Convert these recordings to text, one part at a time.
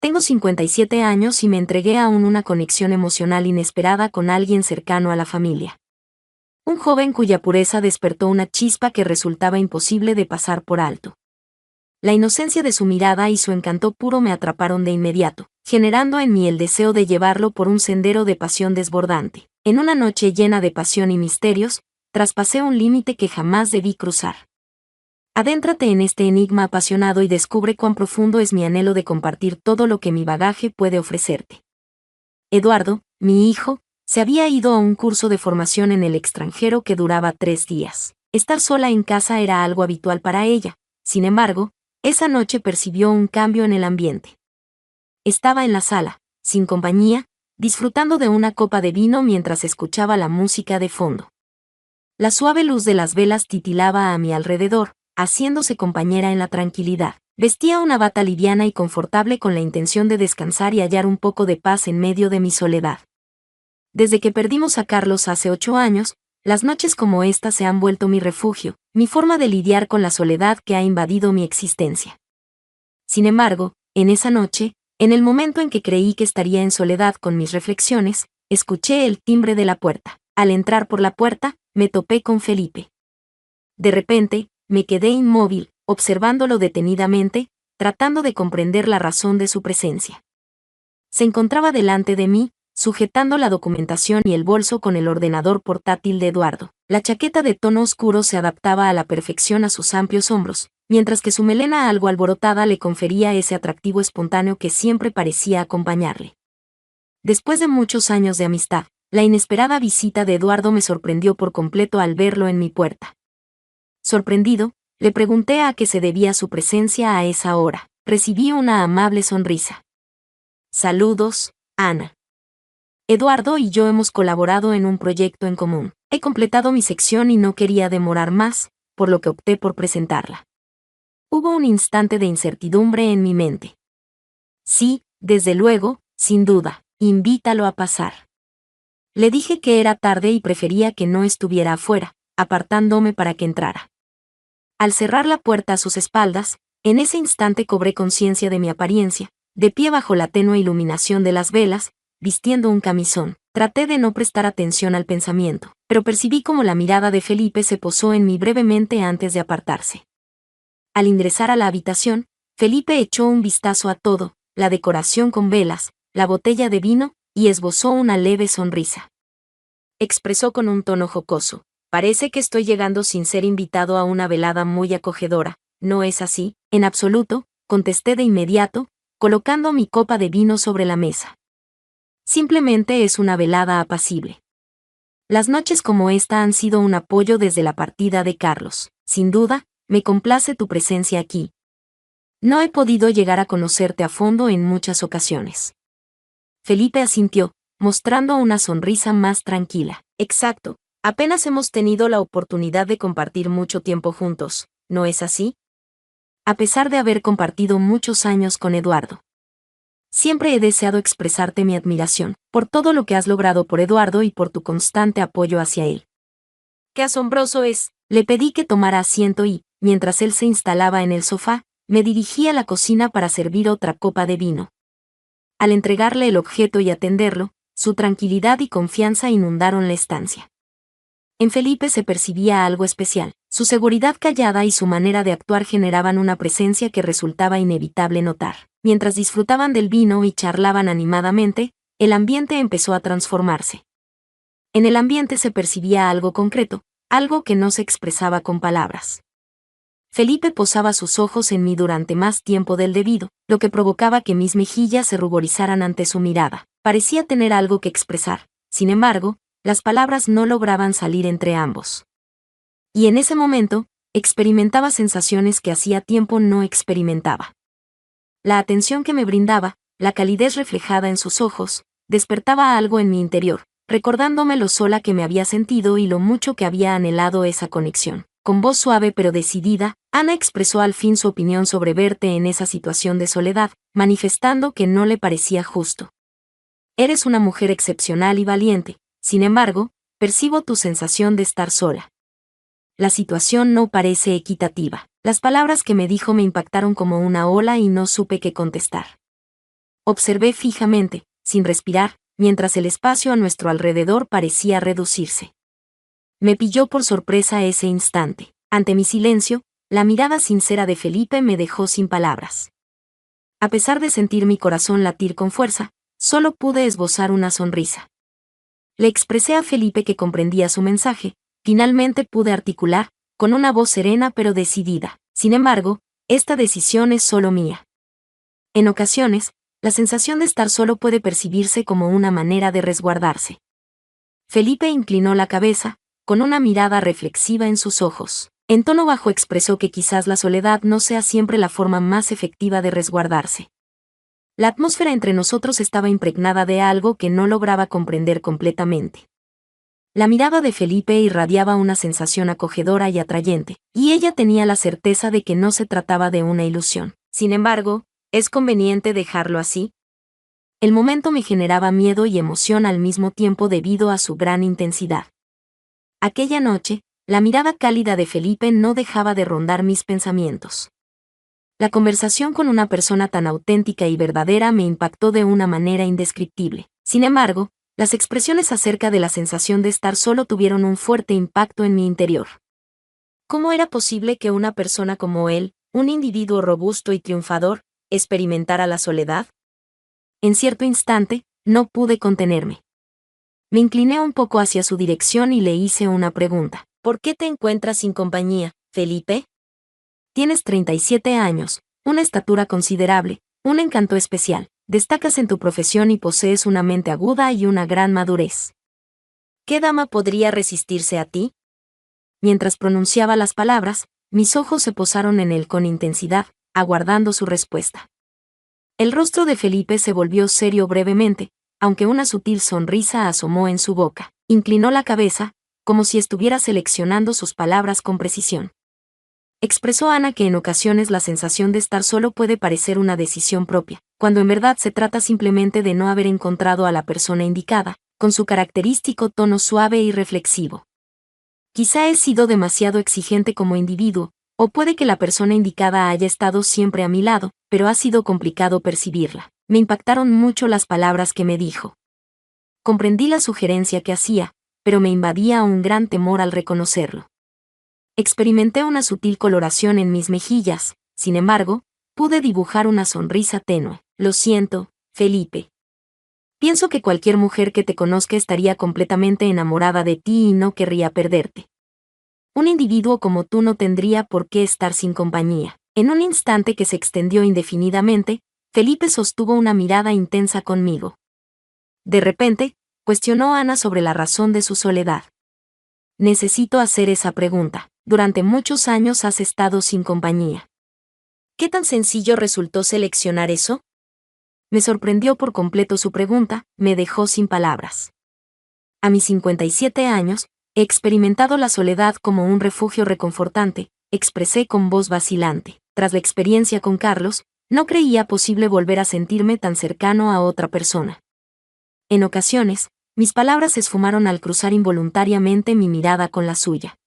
Tengo 57 años y me entregué a una conexión emocional inesperada con alguien cercano a la familia. Un joven cuya pureza despertó una chispa que resultaba imposible de pasar por alto. La inocencia de su mirada y su encanto puro me atraparon de inmediato, generando en mí el deseo de llevarlo por un sendero de pasión desbordante. En una noche llena de pasión y misterios, traspasé un límite que jamás debí cruzar. Adéntrate en este enigma apasionado y descubre cuán profundo es mi anhelo de compartir todo lo que mi bagaje puede ofrecerte. Eduardo, mi hijo, se había ido a un curso de formación en el extranjero que duraba 3 días. Estar sola en casa era algo habitual para ella. Sin embargo, esa noche percibió un cambio en el ambiente. Estaba en la sala, sin compañía, disfrutando de una copa de vino mientras escuchaba la música de fondo. La suave luz de las velas titilaba a mi alrededor, haciéndose compañera en la tranquilidad. Vestía una bata liviana y confortable con la intención de descansar y hallar un poco de paz en medio de mi soledad. Desde que perdimos a Carlos hace 8 años, las noches como esta se han vuelto mi refugio, mi forma de lidiar con la soledad que ha invadido mi existencia. Sin embargo, en esa noche, en el momento en que creí que estaría en soledad con mis reflexiones, escuché el timbre de la puerta. Al entrar por la puerta, me topé con Felipe. De repente, me quedé inmóvil, observándolo detenidamente, tratando de comprender la razón de su presencia. Se encontraba delante de mí, sujetando la documentación y el bolso con el ordenador portátil de Eduardo. La chaqueta de tono oscuro se adaptaba a la perfección a sus amplios hombros, mientras que su melena algo alborotada le confería ese atractivo espontáneo que siempre parecía acompañarle. Después de muchos años de amistad, la inesperada visita de Eduardo me sorprendió por completo al verlo en mi puerta. Sorprendido, le pregunté a qué se debía su presencia a esa hora. Recibí una amable sonrisa. Saludos, Ana. Eduardo y yo hemos colaborado en un proyecto en común. He completado mi sección y no quería demorar más, por lo que opté por presentarla. Hubo un instante de incertidumbre en mi mente. Sí, desde luego, sin duda, invítalo a pasar. Le dije que era tarde y prefería que no estuviera afuera, apartándome para que entrara. Al cerrar la puerta a sus espaldas, en ese instante cobré conciencia de mi apariencia, de pie bajo la tenue iluminación de las velas, vistiendo un camisón. Traté de no prestar atención al pensamiento, pero percibí como la mirada de Felipe se posó en mí brevemente antes de apartarse. Al ingresar a la habitación, Felipe echó un vistazo a todo, la decoración con velas, la botella de vino, y esbozó una leve sonrisa. Expresó con un tono jocoso: parece que estoy llegando sin ser invitado a una velada muy acogedora, ¿no es así? En absoluto, contesté de inmediato, colocando mi copa de vino sobre la mesa. Simplemente es una velada apacible. Las noches como esta han sido un apoyo desde la partida de Carlos. Sin duda, me complace tu presencia aquí. No he podido llegar a conocerte a fondo en muchas ocasiones. Felipe asintió, mostrando una sonrisa más tranquila. Exacto, apenas hemos tenido la oportunidad de compartir mucho tiempo juntos, ¿no es así? A pesar de haber compartido muchos años con Eduardo. Siempre he deseado expresarte mi admiración, por todo lo que has logrado por Eduardo y por tu constante apoyo hacia él. ¡Qué asombroso es! Le pedí que tomara asiento y, mientras él se instalaba en el sofá, me dirigí a la cocina para servir otra copa de vino. Al entregarle el objeto y atenderlo, su tranquilidad y confianza inundaron la estancia. En Felipe se percibía algo especial. Su seguridad callada y su manera de actuar generaban una presencia que resultaba inevitable notar. Mientras disfrutaban del vino y charlaban animadamente, el ambiente empezó a transformarse. En el ambiente se percibía algo concreto, algo que no se expresaba con palabras. Felipe posaba sus ojos en mí durante más tiempo del debido, lo que provocaba que mis mejillas se ruborizaran ante su mirada. Parecía tener algo que expresar, sin embargo, las palabras no lograban salir entre ambos. Y en ese momento, experimentaba sensaciones que hacía tiempo no experimentaba. La atención que me brindaba, la calidez reflejada en sus ojos, despertaba algo en mi interior, recordándome lo sola que me había sentido y lo mucho que había anhelado esa conexión. Con voz suave pero decidida, Ana expresó al fin su opinión sobre verte en esa situación de soledad, manifestando que no le parecía justo. Eres una mujer excepcional y valiente, sin embargo, percibo tu sensación de estar sola. La situación no parece equitativa. Las palabras que me dijo me impactaron como una ola y no supe qué contestar. Observé fijamente, sin respirar, mientras el espacio a nuestro alrededor parecía reducirse. Me pilló por sorpresa ese instante. Ante mi silencio, la mirada sincera de Felipe me dejó sin palabras. A pesar de sentir mi corazón latir con fuerza, solo pude esbozar una sonrisa. Le expresé a Felipe que comprendía su mensaje, finalmente pude articular, con una voz serena pero decidida. Sin embargo, esta decisión es solo mía. En ocasiones, la sensación de estar solo puede percibirse como una manera de resguardarse. Felipe inclinó la cabeza, con una mirada reflexiva en sus ojos. En tono bajo expresó que quizás la soledad no sea siempre la forma más efectiva de resguardarse. La atmósfera entre nosotros estaba impregnada de algo que no lograba comprender completamente. La mirada de Felipe irradiaba una sensación acogedora y atrayente, y ella tenía la certeza de que no se trataba de una ilusión. Sin embargo, ¿es conveniente dejarlo así? El momento me generaba miedo y emoción al mismo tiempo debido a su gran intensidad. Aquella noche, la mirada cálida de Felipe no dejaba de rondar mis pensamientos. La conversación con una persona tan auténtica y verdadera me impactó de una manera indescriptible. Sin embargo, las expresiones acerca de la sensación de estar solo tuvieron un fuerte impacto en mi interior. ¿Cómo era posible que una persona como él, un individuo robusto y triunfador, experimentara la soledad? En cierto instante, no pude contenerme. Me incliné un poco hacia su dirección y le hice una pregunta. ¿Por qué te encuentras sin compañía, Felipe? Tienes 37 años, una estatura considerable, un encanto especial, destacas en tu profesión y posees una mente aguda y una gran madurez. ¿Qué dama podría resistirse a ti? Mientras pronunciaba las palabras, mis ojos se posaron en él con intensidad, aguardando su respuesta. El rostro de Felipe se volvió serio brevemente, aunque una sutil sonrisa asomó en su boca. Inclinó la cabeza, como si estuviera seleccionando sus palabras con precisión. Expresó Ana que en ocasiones la sensación de estar solo puede parecer una decisión propia, cuando en verdad se trata simplemente de no haber encontrado a la persona indicada, con su característico tono suave y reflexivo. Quizá he sido demasiado exigente como individuo, o puede que la persona indicada haya estado siempre a mi lado, pero ha sido complicado percibirla. Me impactaron mucho las palabras que me dijo. Comprendí la sugerencia que hacía, pero me invadía un gran temor al reconocerlo. Experimenté una sutil coloración en mis mejillas, sin embargo, pude dibujar una sonrisa tenue. Lo siento, Felipe. Pienso que cualquier mujer que te conozca estaría completamente enamorada de ti y no querría perderte. Un individuo como tú no tendría por qué estar sin compañía. En un instante que se extendió indefinidamente, Felipe sostuvo una mirada intensa conmigo. De repente, cuestionó a Ana sobre la razón de su soledad. Necesito hacer esa pregunta. Durante muchos años has estado sin compañía. ¿Qué tan sencillo resultó seleccionar eso? Me sorprendió por completo su pregunta, me dejó sin palabras. A mis 57 años, he experimentado la soledad como un refugio reconfortante, expresé con voz vacilante. Tras la experiencia con Carlos, no creía posible volver a sentirme tan cercano a otra persona. En ocasiones, mis palabras se esfumaron al cruzar involuntariamente mi mirada con la suya.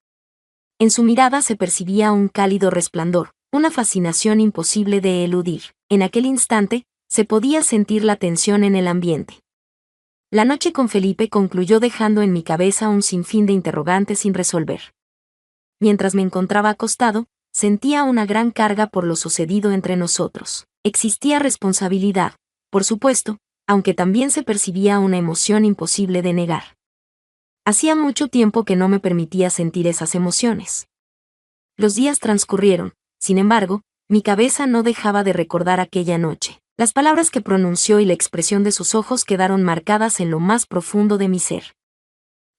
En su mirada se percibía un cálido resplandor, una fascinación imposible de eludir. En aquel instante, se podía sentir la tensión en el ambiente. La noche con Felipe concluyó dejando en mi cabeza un sinfín de interrogantes sin resolver. Mientras me encontraba acostado, sentía una gran carga por lo sucedido entre nosotros. Existía responsabilidad, por supuesto, aunque también se percibía una emoción imposible de negar. Hacía mucho tiempo que no me permitía sentir esas emociones. Los días transcurrieron, sin embargo, mi cabeza no dejaba de recordar aquella noche. Las palabras que pronunció y la expresión de sus ojos quedaron marcadas en lo más profundo de mi ser.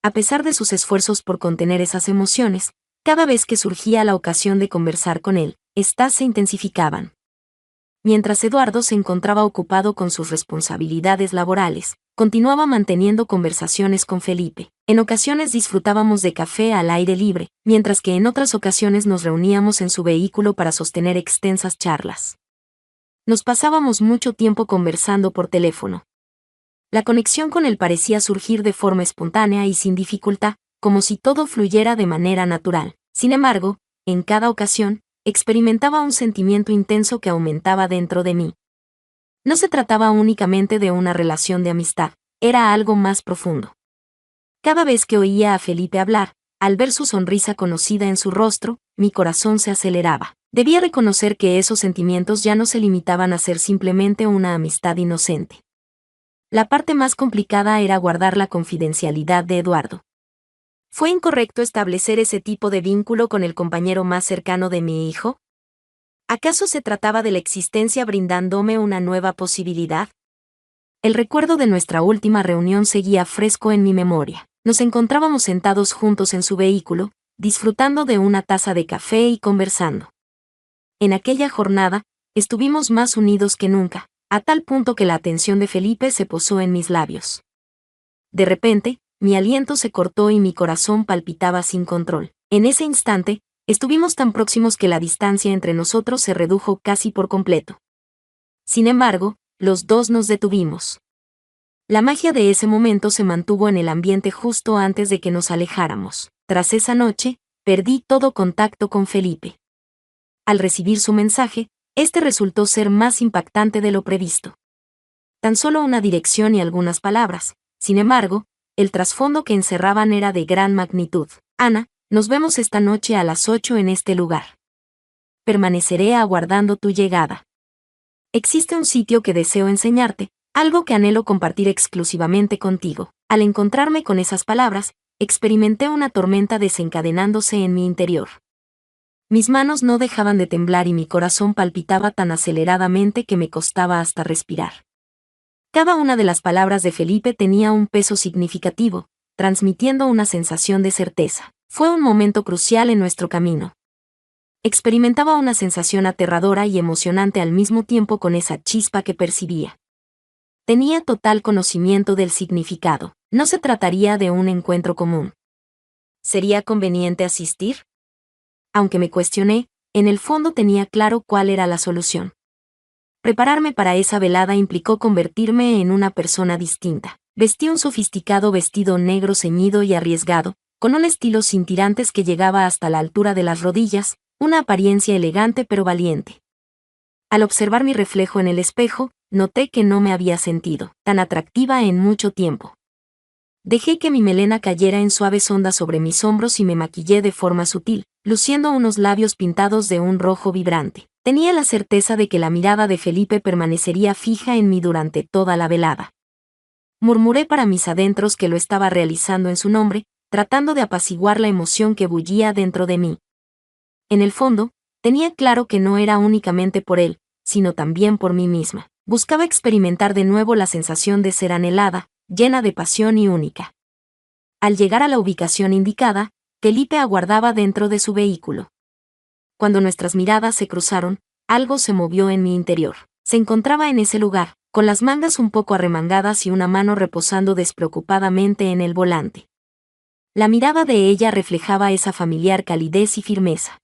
A pesar de sus esfuerzos por contener esas emociones, cada vez que surgía la ocasión de conversar con él, éstas se intensificaban. Mientras Eduardo se encontraba ocupado con sus responsabilidades laborales, continuaba manteniendo conversaciones con Felipe. En ocasiones disfrutábamos de café al aire libre, mientras que en otras ocasiones nos reuníamos en su vehículo para sostener extensas charlas. Nos pasábamos mucho tiempo conversando por teléfono. La conexión con él parecía surgir de forma espontánea y sin dificultad, como si todo fluyera de manera natural. Sin embargo, en cada ocasión, experimentaba un sentimiento intenso que aumentaba dentro de mí. No se trataba únicamente de una relación de amistad, era algo más profundo. Cada vez que oía a Felipe hablar, al ver su sonrisa conocida en su rostro, mi corazón se aceleraba. Debía reconocer que esos sentimientos ya no se limitaban a ser simplemente una amistad inocente. La parte más complicada era guardar la confidencialidad de Eduardo. ¿Fue incorrecto establecer ese tipo de vínculo con el compañero más cercano de mi hijo? ¿Acaso se trataba de la existencia brindándome una nueva posibilidad? El recuerdo de nuestra última reunión seguía fresco en mi memoria. Nos encontrábamos sentados juntos en su vehículo, disfrutando de una taza de café y conversando. En aquella jornada, estuvimos más unidos que nunca, a tal punto que la atención de Felipe se posó en mis labios. De repente, mi aliento se cortó y mi corazón palpitaba sin control. En ese instante, estuvimos tan próximos que la distancia entre nosotros se redujo casi por completo. Sin embargo, los dos nos detuvimos. La magia de ese momento se mantuvo en el ambiente justo antes de que nos alejáramos. Tras esa noche, perdí todo contacto con Felipe. Al recibir su mensaje, este resultó ser más impactante de lo previsto. Tan solo una dirección y algunas palabras. Sin embargo, el trasfondo que encerraban era de gran magnitud. Ana, nos vemos esta noche a las 8 en este lugar. Permaneceré aguardando tu llegada. Existe un sitio que deseo enseñarte, algo que anhelo compartir exclusivamente contigo. Al encontrarme con esas palabras, experimenté una tormenta desencadenándose en mi interior. Mis manos no dejaban de temblar y mi corazón palpitaba tan aceleradamente que me costaba hasta respirar. Cada una de las palabras de Felipe tenía un peso significativo, transmitiendo una sensación de certeza. Fue un momento crucial en nuestro camino. Experimentaba una sensación aterradora y emocionante al mismo tiempo con esa chispa que percibía. Tenía total conocimiento del significado. No se trataría de un encuentro común. ¿Sería conveniente asistir? Aunque me cuestioné, en el fondo tenía claro cuál era la solución. Prepararme para esa velada implicó convertirme en una persona distinta. Vestí un sofisticado vestido negro ceñido y arriesgado, con un estilo sin tirantes que llegaba hasta la altura de las rodillas, una apariencia elegante pero valiente. Al observar mi reflejo en el espejo, noté que no me había sentido tan atractiva en mucho tiempo. Dejé que mi melena cayera en suaves ondas sobre mis hombros y me maquillé de forma sutil, luciendo unos labios pintados de un rojo vibrante. Tenía la certeza de que la mirada de Felipe permanecería fija en mí durante toda la velada. Murmuré para mis adentros que lo estaba realizando en su nombre, tratando de apaciguar la emoción que bullía dentro de mí. En el fondo, tenía claro que no era únicamente por él, sino también por mí misma. Buscaba experimentar de nuevo la sensación de ser anhelada, llena de pasión y única. Al llegar a la ubicación indicada, Felipe aguardaba dentro de su vehículo. Cuando nuestras miradas se cruzaron, algo se movió en mi interior. Se encontraba en ese lugar, con las mangas un poco arremangadas y una mano reposando despreocupadamente en el volante. La mirada de ella reflejaba esa familiar calidez y firmeza.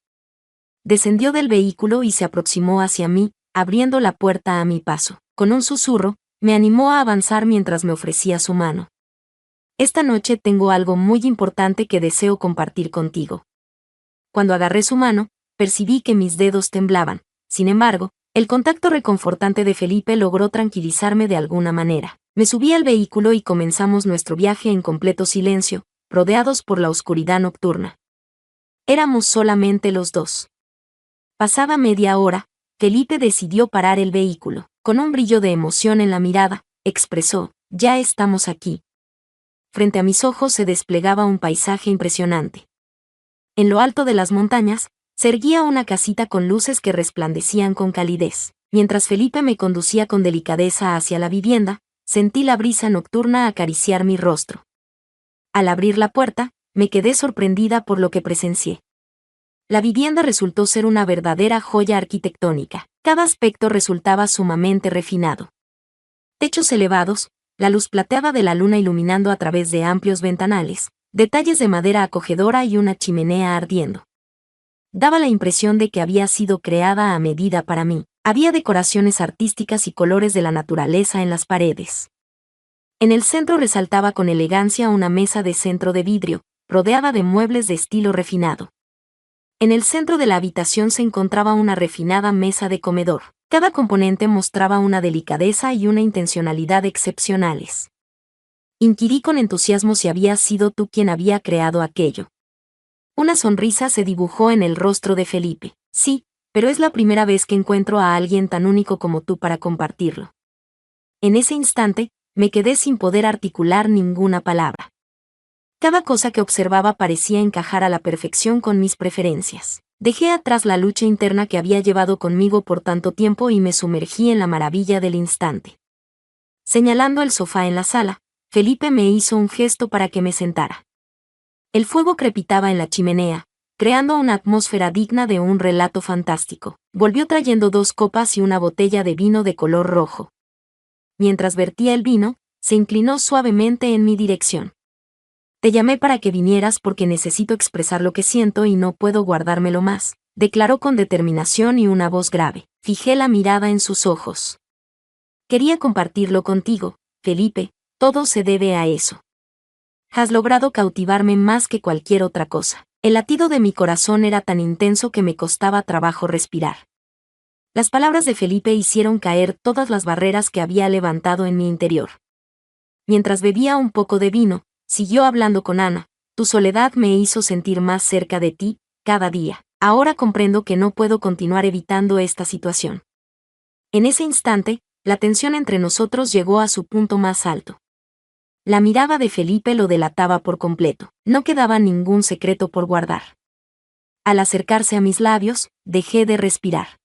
Descendió del vehículo y se aproximó hacia mí, abriendo la puerta a mi paso. Con un susurro, me animó a avanzar mientras me ofrecía su mano. Esta noche tengo algo muy importante que deseo compartir contigo. Cuando agarré su mano, percibí que mis dedos temblaban. Sin embargo, el contacto reconfortante de Felipe logró tranquilizarme de alguna manera. Me subí al vehículo y comenzamos nuestro viaje en completo silencio, rodeados por la oscuridad nocturna. Éramos solamente los dos. Pasada media hora, Felipe decidió parar el vehículo. Con un brillo de emoción en la mirada, expresó: «Ya estamos aquí». Frente a mis ojos se desplegaba un paisaje impresionante. En lo alto de las montañas, se erguía una casita con luces que resplandecían con calidez. Mientras Felipe me conducía con delicadeza hacia la vivienda, sentí la brisa nocturna acariciar mi rostro. Al abrir la puerta, me quedé sorprendida por lo que presencié. La vivienda resultó ser una verdadera joya arquitectónica. Cada aspecto resultaba sumamente refinado. Techos elevados, la luz plateada de la luna iluminando a través de amplios ventanales, detalles de madera acogedora y una chimenea ardiendo. Daba la impresión de que había sido creada a medida para mí. Había decoraciones artísticas y colores de la naturaleza en las paredes. En el centro resaltaba con elegancia una mesa de centro de vidrio, rodeada de muebles de estilo refinado. En el centro de la habitación se encontraba una refinada mesa de comedor. Cada componente mostraba una delicadeza y una intencionalidad excepcionales. Inquirí con entusiasmo si habías sido tú quien había creado aquello. Una sonrisa se dibujó en el rostro de Felipe. Sí, pero es la primera vez que encuentro a alguien tan único como tú para compartirlo. En ese instante, me quedé sin poder articular ninguna palabra. Cada cosa que observaba parecía encajar a la perfección con mis preferencias. Dejé atrás la lucha interna que había llevado conmigo por tanto tiempo y me sumergí en la maravilla del instante. Señalando el sofá en la sala, Felipe me hizo un gesto para que me sentara. El fuego crepitaba en la chimenea, creando una atmósfera digna de un relato fantástico. Volvió trayendo 2 copas y una botella de vino de color rojo. Mientras vertía el vino, se inclinó suavemente en mi dirección. Te llamé para que vinieras porque necesito expresar lo que siento y no puedo guardármelo más, declaró con determinación y una voz grave. Fijé la mirada en sus ojos. Quería compartirlo contigo, Felipe, todo se debe a eso. Has logrado cautivarme más que cualquier otra cosa. El latido de mi corazón era tan intenso que me costaba trabajo respirar. Las palabras de Felipe hicieron caer todas las barreras que había levantado en mi interior. Mientras bebía un poco de vino, siguió hablando con Ana. Tu soledad me hizo sentir más cerca de ti, cada día. Ahora comprendo que no puedo continuar evitando esta situación. En ese instante, la tensión entre nosotros llegó a su punto más alto. La mirada de Felipe lo delataba por completo. No quedaba ningún secreto por guardar. Al acercarse a mis labios, dejé de respirar.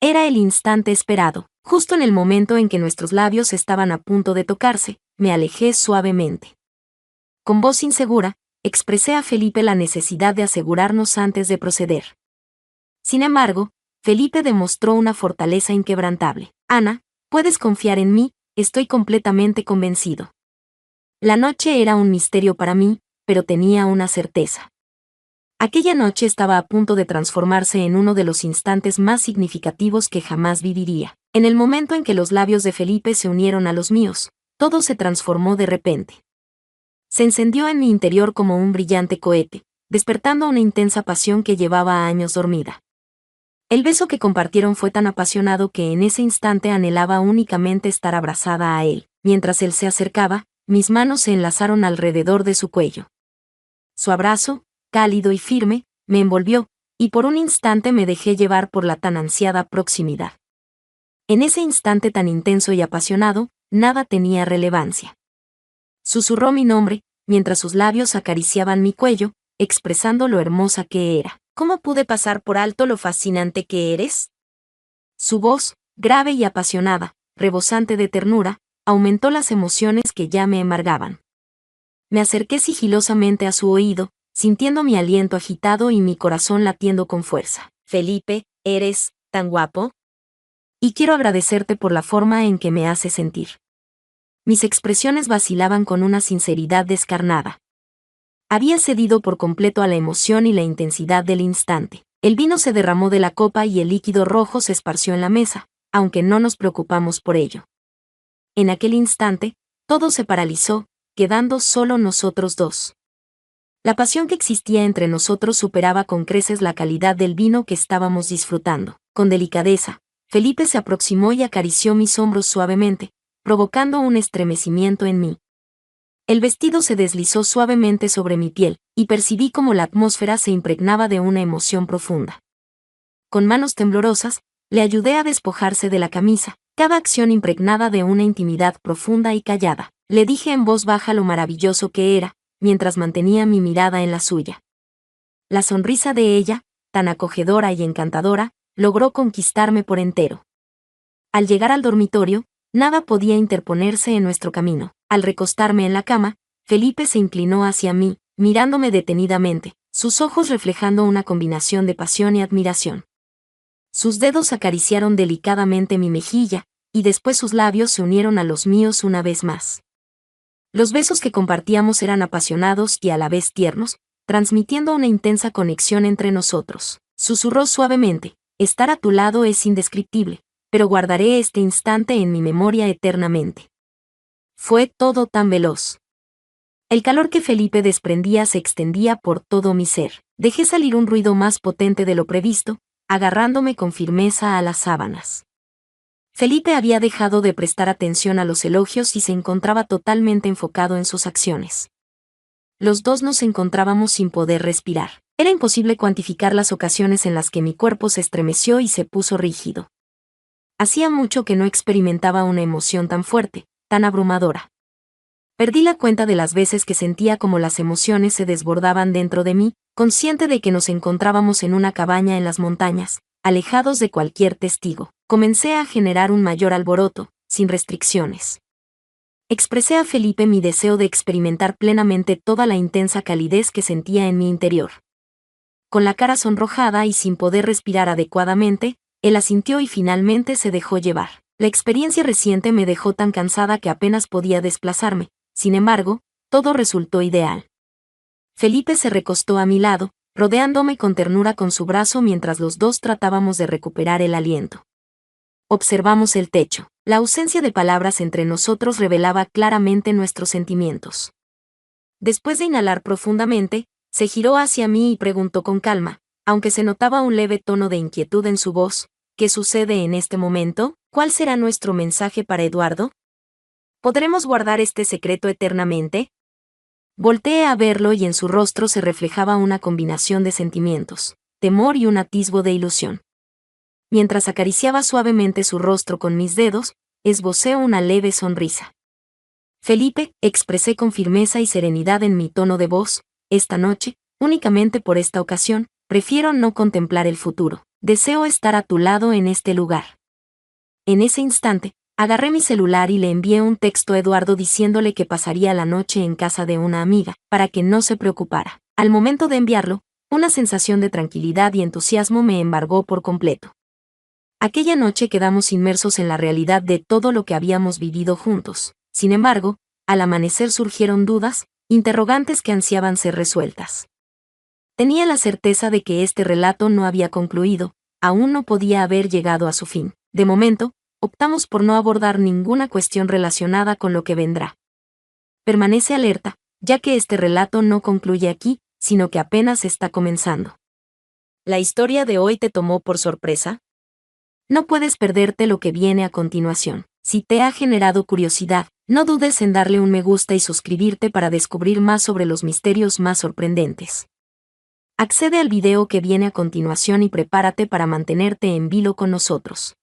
Era el instante esperado. Justo en el momento en que nuestros labios estaban a punto de tocarse, me alejé suavemente. Con voz insegura, expresé a Felipe la necesidad de asegurarnos antes de proceder. Sin embargo, Felipe demostró una fortaleza inquebrantable. Ana, puedes confiar en mí, estoy completamente convencido. La noche era un misterio para mí, pero tenía una certeza. Aquella noche estaba a punto de transformarse en uno de los instantes más significativos que jamás viviría. En el momento en que los labios de Felipe se unieron a los míos, todo se transformó de repente. Se encendió en mi interior como un brillante cohete, despertando una intensa pasión que llevaba años dormida. El beso que compartieron fue tan apasionado que en ese instante anhelaba únicamente estar abrazada a él. Mientras él se acercaba, mis manos se enlazaron alrededor de su cuello. Su abrazo, cálido y firme, me envolvió, y por un instante me dejé llevar por la tan ansiada proximidad. En ese instante tan intenso y apasionado, nada tenía relevancia. Susurró mi nombre, mientras sus labios acariciaban mi cuello, expresando lo hermosa que era. ¿Cómo pude pasar por alto lo fascinante que eres? Su voz, grave y apasionada, rebosante de ternura, aumentó las emociones que ya me embargaban. Me acerqué sigilosamente a su oído, sintiendo mi aliento agitado y mi corazón latiendo con fuerza. Felipe, eres tan guapo. Y quiero agradecerte por la forma en que me hace sentir. Mis expresiones vacilaban con una sinceridad descarnada. Había cedido por completo a la emoción y la intensidad del instante. El vino se derramó de la copa y el líquido rojo se esparció en la mesa, aunque no nos preocupamos por ello. En aquel instante, todo se paralizó, quedando solo nosotros dos. La pasión que existía entre nosotros superaba con creces la calidad del vino que estábamos disfrutando. Con delicadeza, Felipe se aproximó y acarició mis hombros suavemente, provocando un estremecimiento en mí. El vestido se deslizó suavemente sobre mi piel, y percibí cómo la atmósfera se impregnaba de una emoción profunda. Con manos temblorosas, le ayudé a despojarse de la camisa, cada acción impregnada de una intimidad profunda y callada. Le dije en voz baja lo maravilloso que era, mientras mantenía mi mirada en la suya. La sonrisa de ella, tan acogedora y encantadora, logró conquistarme por entero. Al llegar al dormitorio, nada podía interponerse en nuestro camino. Al recostarme en la cama, Felipe se inclinó hacia mí, mirándome detenidamente, sus ojos reflejando una combinación de pasión y admiración. Sus dedos acariciaron delicadamente mi mejilla, y después sus labios se unieron a los míos una vez más. Los besos que compartíamos eran apasionados y a la vez tiernos, transmitiendo una intensa conexión entre nosotros. Susurró suavemente, estar a tu lado es indescriptible, pero guardaré este instante en mi memoria eternamente. Fue todo tan veloz. El calor que Felipe desprendía se extendía por todo mi ser. Dejé salir un ruido más potente de lo previsto, agarrándome con firmeza a las sábanas. Felipe había dejado de prestar atención a los elogios y se encontraba totalmente enfocado en sus acciones. Los dos nos encontrábamos sin poder respirar. Era imposible cuantificar las ocasiones en las que mi cuerpo se estremeció y se puso rígido. Hacía mucho que no experimentaba una emoción tan fuerte, tan abrumadora. Perdí la cuenta de las veces que sentía como las emociones se desbordaban dentro de mí, consciente de que nos encontrábamos en una cabaña en las montañas, alejados de cualquier testigo. Comencé a generar un mayor alboroto, sin restricciones. Expresé a Felipe mi deseo de experimentar plenamente toda la intensa calidez que sentía en mi interior. Con la cara sonrojada y sin poder respirar adecuadamente, él asintió y finalmente se dejó llevar. La experiencia reciente me dejó tan cansada que apenas podía desplazarme, sin embargo, todo resultó ideal. Felipe se recostó a mi lado, rodeándome con ternura con su brazo mientras los dos tratábamos de recuperar el aliento. Observamos el techo. La ausencia de palabras entre nosotros revelaba claramente nuestros sentimientos. Después de inhalar profundamente, se giró hacia mí y preguntó con calma, aunque se notaba un leve tono de inquietud en su voz: ¿qué sucede en este momento? ¿Cuál será nuestro mensaje para Eduardo? ¿Podremos guardar este secreto eternamente? Volteé a verlo y en su rostro se reflejaba una combinación de sentimientos, temor y un atisbo de ilusión. Mientras acariciaba suavemente su rostro con mis dedos, esbocé una leve sonrisa. Felipe, expresé con firmeza y serenidad en mi tono de voz, esta noche, únicamente por esta ocasión, prefiero no contemplar el futuro. Deseo estar a tu lado en este lugar. En ese instante, agarré mi celular y le envié un texto a Eduardo diciéndole que pasaría la noche en casa de una amiga, para que no se preocupara. Al momento de enviarlo, una sensación de tranquilidad y entusiasmo me embargó por completo. Aquella noche quedamos inmersos en la realidad de todo lo que habíamos vivido juntos. Sin embargo, al amanecer surgieron dudas, interrogantes que ansiaban ser resueltas. Tenía la certeza de que este relato no había concluido, aún no podía haber llegado a su fin. De momento, optamos por no abordar ninguna cuestión relacionada con lo que vendrá. Permanece alerta, ya que este relato no concluye aquí, sino que apenas está comenzando. ¿La historia de hoy te tomó por sorpresa? No puedes perderte lo que viene a continuación. Si te ha generado curiosidad, no dudes en darle un me gusta y suscribirte para descubrir más sobre los misterios más sorprendentes. Accede al video que viene a continuación y prepárate para mantenerte en vilo con nosotros.